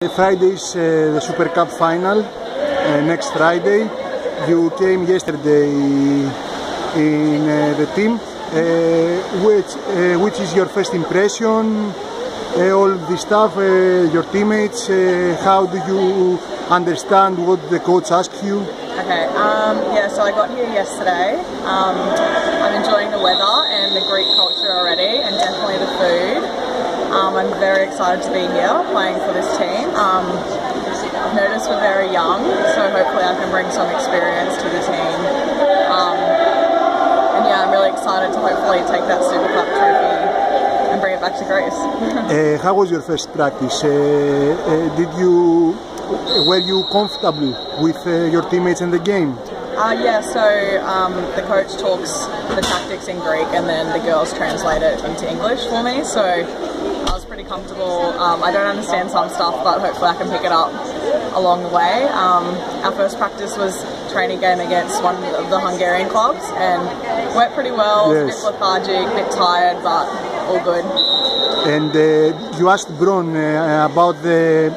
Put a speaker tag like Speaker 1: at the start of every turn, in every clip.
Speaker 1: Friday's the Super Cup final, next Friday. You came yesterday in the team. Which is your first impression? All the stuff, your teammates, how do you understand what the coach asks you?
Speaker 2: Okay, yeah, so I got here yesterday. I'm enjoying the weather and the Greek culture already, and definitely the food. I'm very excited to be here playing for this team. I've noticed we're very young, so hopefully I can bring some experience to the team. And yeah, I'm really excited to hopefully take that Super Cup trophy and bring it back to Greece.
Speaker 1: How was your first practice? Were you comfortable with your teammates in the game?
Speaker 2: Yeah, so the coach talks the tactics in Greek and then the girls translate it into English for me, so I was pretty comfortable. I don't understand some stuff, but hopefully I can pick it up along the way. Our first practice was training game against one of the Hungarian clubs and went pretty well. Yes. A bit lethargic, a bit tired, but all good.
Speaker 1: And you asked Bron about the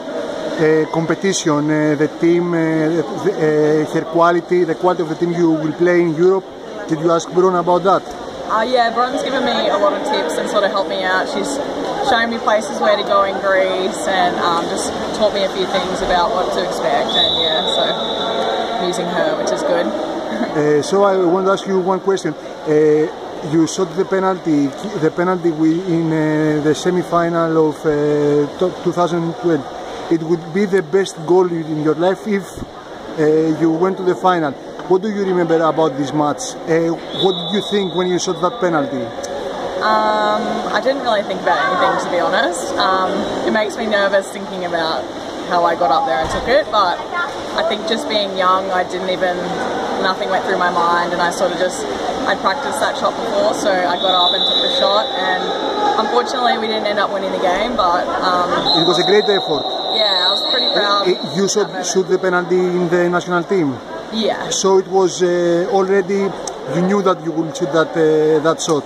Speaker 1: competition, the team, her quality, the quality of the team you will play in Europe. Did you ask Bron about that?
Speaker 2: Yeah, Bron's given me a lot of tips and sort of helped me out. She's shown me places where to go in Greece and just taught me a few things about what to expect, and yeah, so I'm using her, which is good.
Speaker 1: So I want to ask you one question. You shot the penalty in the semi-final of 2012. It would be the best goal in your life if you went to the final. What do you remember about this match? What did you think when you shot that penalty?
Speaker 2: I didn't really think about anything, to be honest. It makes me nervous thinking about how I got up there and took it, but I think just being young, nothing went through my mind, and I'd practiced that shot before, so I got up and took the shot, and unfortunately we didn't end up winning the game, but
Speaker 1: it was a great effort.
Speaker 2: Yeah, I was pretty proud.
Speaker 1: You shoot the penalty in the national team?
Speaker 2: Yeah.
Speaker 1: So it was already, you knew that you would shoot that shot?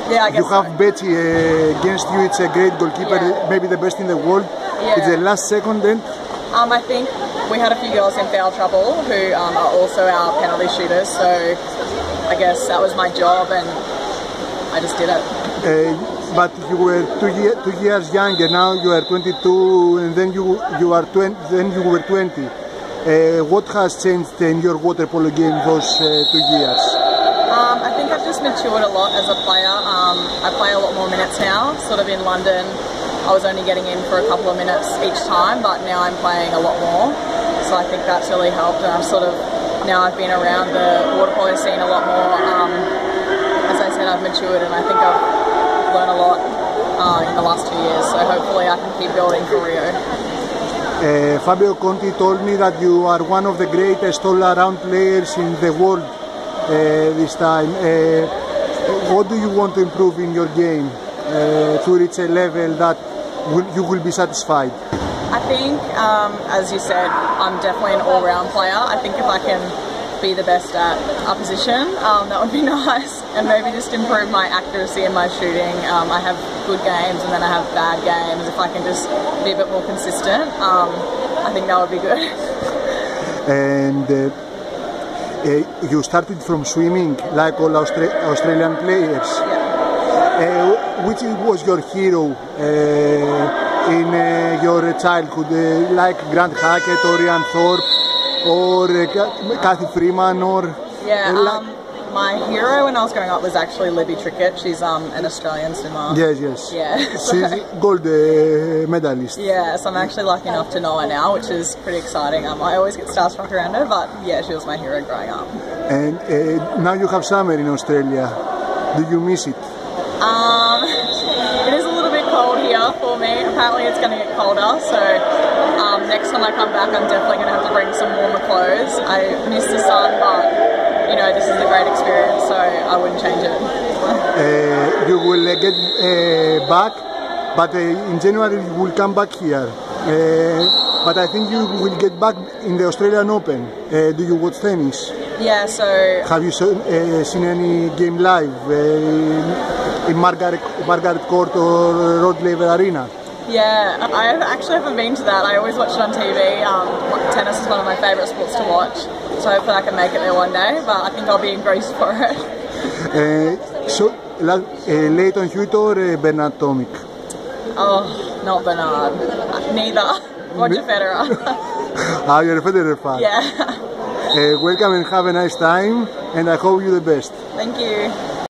Speaker 2: Yeah, I guess
Speaker 1: you have so. Betsy against you, it's a great goalkeeper, yeah. Maybe the best in the world. Yeah. It's the last second then?
Speaker 2: I think we had a few girls in foul trouble who are also our penalty shooters, so I guess that was my job and I just did it.
Speaker 1: But you were 2 years younger, now you are 22 and then you were 20. What has changed in your water polo game those 2 years?
Speaker 2: I think I've just matured a lot as a player. I play a lot more minutes now. Sort of in London, I was only getting in for a couple of minutes each time, but now I'm playing a lot more. So I think that's really helped. And I've been around the water polo scene a lot more. As I said, I've matured and I think I've learned a lot in the last 2 years. So hopefully I can keep building for Rio.
Speaker 1: Fabio Conti told me that you are one of the greatest all-around players in the world this time. What do you want to improve in your game to reach a level that you will be satisfied?
Speaker 2: I think, as you said, I'm definitely an all-round player. I think if I can be the best at a position, that would be nice, and maybe just improve my accuracy and my shooting. I have good games and then I have bad games. If I can just be a bit more consistent, I think that would be good.
Speaker 1: And you started from swimming like all Australian players.
Speaker 2: Yeah.
Speaker 1: Which was your hero in your childhood, like Grant Hackett or Ian Thorpe or Kathy Freeman or?
Speaker 2: Yeah, my hero when I was growing up was actually Libby Trickett. She's an Australian swimmer.
Speaker 1: Yes.
Speaker 2: Yeah.
Speaker 1: She's gold medalist.
Speaker 2: Yeah, so I'm actually lucky enough to know her now, which is pretty exciting. I always get starstruck around her, but yeah, she was my hero growing up.
Speaker 1: And now you have summer in Australia. Do you miss it?
Speaker 2: It is a little bit cold here for me. Apparently it's going to get colder, so next time I come back I'm definitely going to have to bring some warmer clothes. I miss the sun, but you know, this is a great experience, so I wouldn't change it.
Speaker 1: You will get back, but in January you will come back here. But I think you will get back in the Australian Open. Do you watch tennis?
Speaker 2: Yeah, so...
Speaker 1: Have you seen any game live in Margaret Court or Rod Laver Arena?
Speaker 2: Yeah, I actually haven't been to that. I always watch it on TV. Tennis is one of my favourite sports to watch, so hopefully I can make it there one day, but I think I'll be in Greece for it.
Speaker 1: So, Leighton Hewitt or Bernard Tomic?
Speaker 2: Oh, not Bernard. Neither. Roger Federer.
Speaker 1: You're a Federer fan?
Speaker 2: Yeah.
Speaker 1: Welcome and have a nice time, and I hope you the best.
Speaker 2: Thank you.